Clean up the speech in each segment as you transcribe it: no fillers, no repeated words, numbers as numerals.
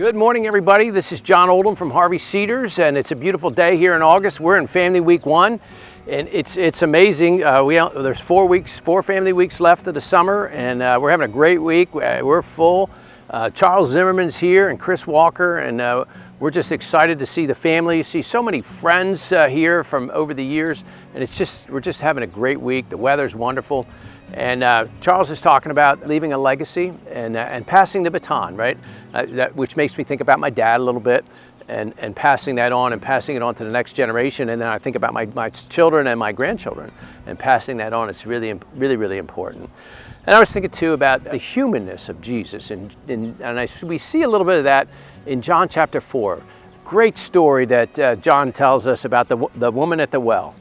Good morning, everybody. This is Jon Oldham from Harvey Cedars, and it's a beautiful day here in August. We're in Family Week 1, and it's amazing. There's 4 family weeks left of the summer, and we're having a great week. We're full. Charles Zimmerman's here and Chris Walker, and we're just excited to see the family, see so many friends here from over the years, and we're just having a great week. The weather's wonderful. And Charles is talking about leaving a legacy and passing the baton, right? Which makes me think about my dad a little bit and passing that on and passing it on to the next generation. And then I think about my children and my grandchildren and passing that on. It's really, really important. And I was thinking too about the humanness of Jesus. We see a little bit of that in John chapter 4. Great story that John tells us about the woman at the well.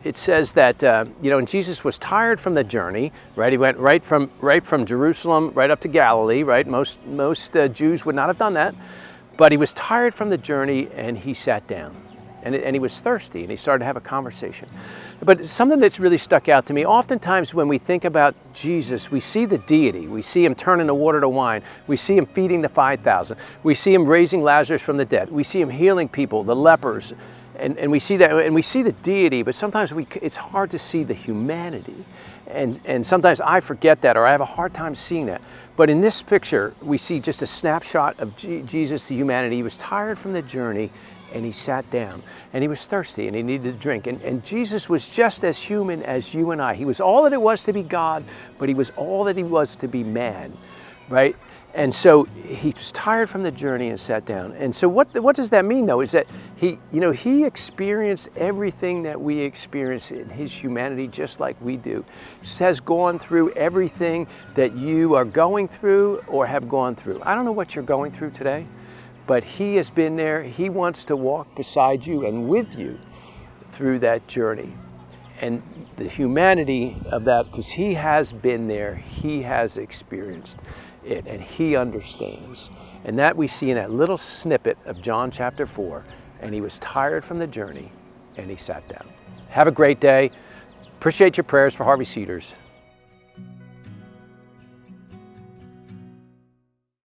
It says that, and Jesus was tired from the journey, right? He went right from Jerusalem right up to Galilee, right? Most Jews would not have done that, but he was tired from the journey and he sat down. And he was thirsty and he started to have a conversation. But something that's really stuck out to me, oftentimes when we think about Jesus, we see the deity. We see him turning the water to wine. We see him feeding the 5,000. We see him raising Lazarus from the dead. We see him healing people, the lepers. And we see that, and we see the deity, but sometimes it's hard to see the humanity. And sometimes I forget that, or I have a hard time seeing that. But in this picture, we see just a snapshot of Jesus, the humanity. He was tired from the journey, and he sat down. And he was thirsty, and he needed to drink. And Jesus was just as human as you and I. He was all that it was to be God, but he was all that he was to be man, right? And so he was tired from the journey and sat down. And so what does that mean, though? Is that he experienced everything that we experience in his humanity just like we do. He has gone through everything that you are going through or have gone through. I don't know what you're going through today, but he has been there. He wants to walk beside you and with you through that journey. And the humanity of that, because he has been there, he has experienced it, and he understands. And that we see in that little snippet of John chapter 4. And he was tired from the journey and he sat down. Have a great day. Appreciate your prayers for Harvey Cedars.